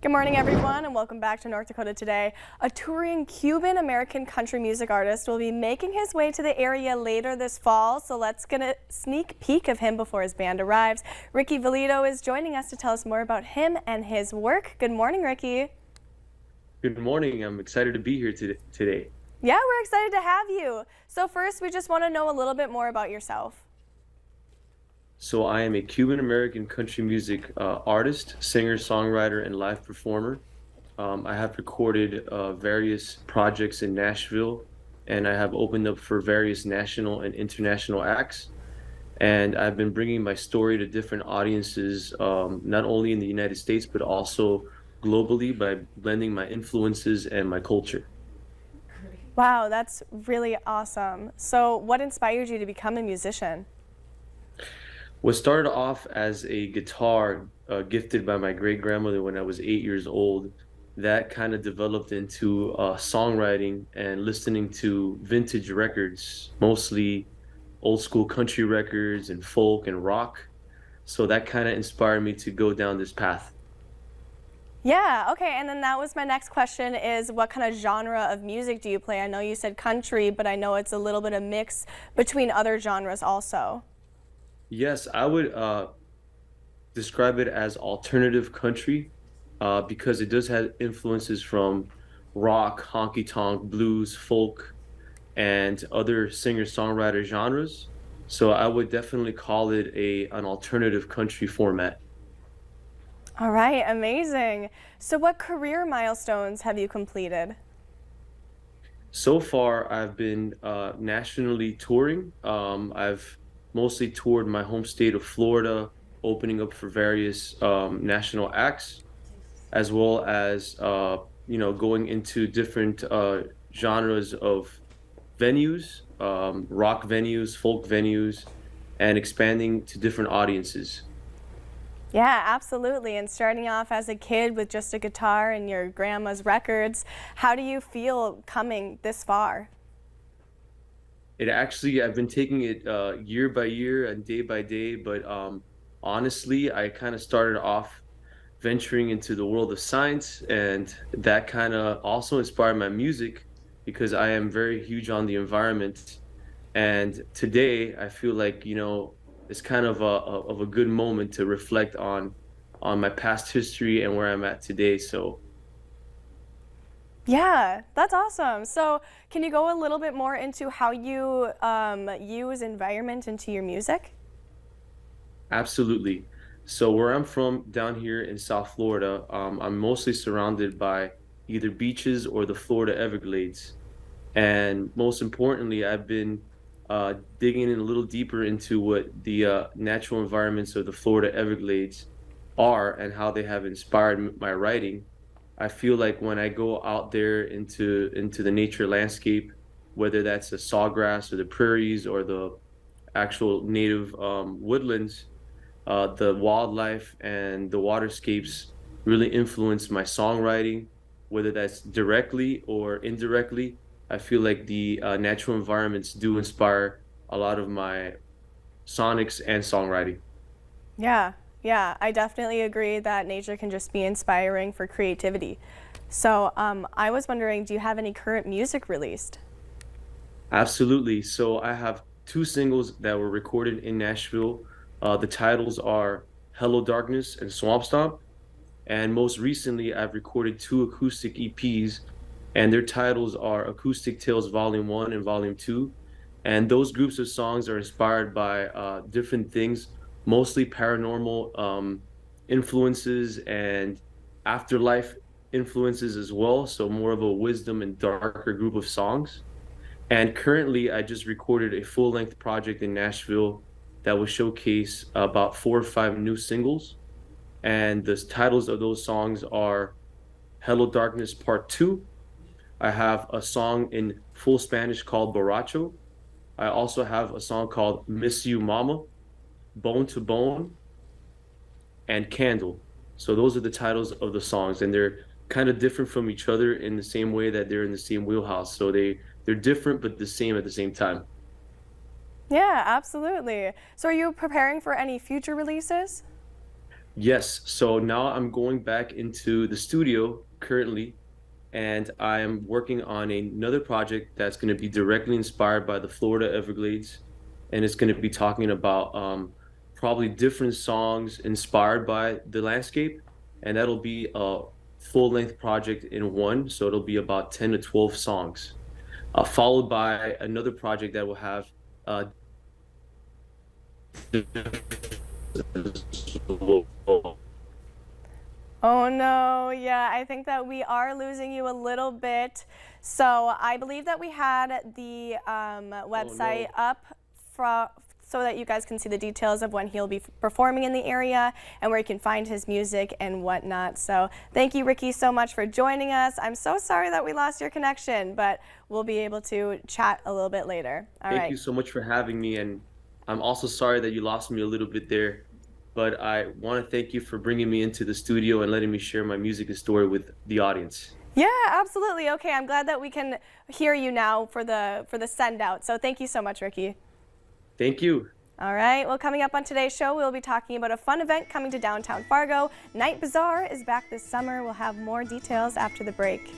Good morning, everyone, and welcome back to North Dakota Today. A touring Cuban-American country music artist will be making his way to the area later this fall, so let's get a sneak peek of him before his band arrives. Ricky Valido is joining us to tell us more about him and his work. Good morning, Ricky. Good morning. I'm excited to be here today. Yeah, we're excited to have you. So first, we just want to know a little bit more about yourself. So I am a Cuban American country music artist, singer, songwriter, and live performer. I have recorded various projects in Nashville, and I have opened up for various national and international acts. And I've been bringing my story to different audiences, not only in the United States, but also globally by blending my influences and my culture. Wow, that's really awesome. So what inspired you to become a musician? What started off as a guitar gifted by my great grandmother when I was 8 years old, that kind of developed into songwriting and listening to vintage records, mostly old school country records and folk and rock. So that kind of inspired me to go down this path. Yeah, okay, and then that was my next question is what kind of genre of music do you play? I know you said country, but I know it's a little bit of mix between other genres also. Yes, I would describe it as alternative country because it does have influences from rock, honky tonk, blues, folk, and other singer-songwriter genres. So I would definitely call it an alternative country format. All right, amazing. So what career milestones have you completed? So far, I've been nationally touring. I've mostly toured my home state of Florida, opening up for various national acts, as well as going into different genres of venues, rock venues, folk venues, and expanding to different audiences. Yeah, absolutely. And starting off as a kid with just a guitar and your grandma's records, how do you feel coming this far? I've been taking it year by year and day by day, but honestly, I kind of started off venturing into the world of science, and that kind of also inspired my music because I am very huge on the environment. And today, I feel like, it's kind of a good moment to reflect on my past history and where I'm at today. So Yeah, that's awesome. So can you go a little bit more into how you use environment into your music? absolutely. So where I'm from down here in South Florida, I'm mostly surrounded by either beaches or the Florida Everglades. And most importantly, I've been digging in a little deeper into what the natural environments of the Florida Everglades are and how they have inspired my writing. I feel like when I go out there into the nature landscape, whether that's the sawgrass or the prairies or the actual native woodlands, the wildlife and the waterscapes really influence my songwriting, whether that's directly or indirectly. I feel like the natural environments do inspire a lot of my sonics and songwriting. Yeah, yeah, I definitely agree that nature can just be inspiring for creativity. So I was wondering, do you have any current music released? Absolutely. So I have two singles that were recorded in Nashville. The titles are Hello Darkness and Swamp Stomp. And most recently, I've recorded two acoustic EPs, and their titles are Acoustic Tales Volume 1 and Volume 2. And those groups of songs are inspired by different things, mostly paranormal influences and afterlife influences as well. So, more of a wisdom and darker group of songs. And currently, I just recorded a full length project in Nashville that will showcase about 4 or 5 new singles. And the titles of those songs are Hello Darkness Part 2. I have a song in full Spanish called Borracho. I also have a song called Miss You Mama, Bone to Bone, and Candle. So those are the titles of the songs, and they're kind of different from each other in the same way that they're in the same wheelhouse. So they're different but the same at the same time. Yeah, absolutely. So are you preparing for any future releases? Yes, so now I'm going back into the studio currently, and I am working on another project that's going to be directly inspired by the Florida Everglades, and it's going to be talking about probably different songs inspired by the landscape, and that'll be a full-length project in one, so it'll be about 10 to 12 songs, followed by another project that will have Oh no, yeah, I think that we are losing you a little bit. So I believe that we had the oh website no. up so that you guys can see the details of when he'll be performing in the area and where you can find his music and whatnot. So thank you, Ricky, so much for joining us. I'm so sorry that we lost your connection, but we'll be able to chat a little bit later. All Thank right. you so much for having me, and I'm also sorry that you lost me a little bit there, but I want to thank you for bringing me into the studio and letting me share my music and story with the audience. Yeah, absolutely. Okay, I'm glad that we can hear you now for the send out. So thank you so much, Ricky. Thank you. All right, well, coming up on today's show, we'll be talking about a fun event coming to downtown Fargo. Night Bazaar is back this summer. We'll have more details after the break.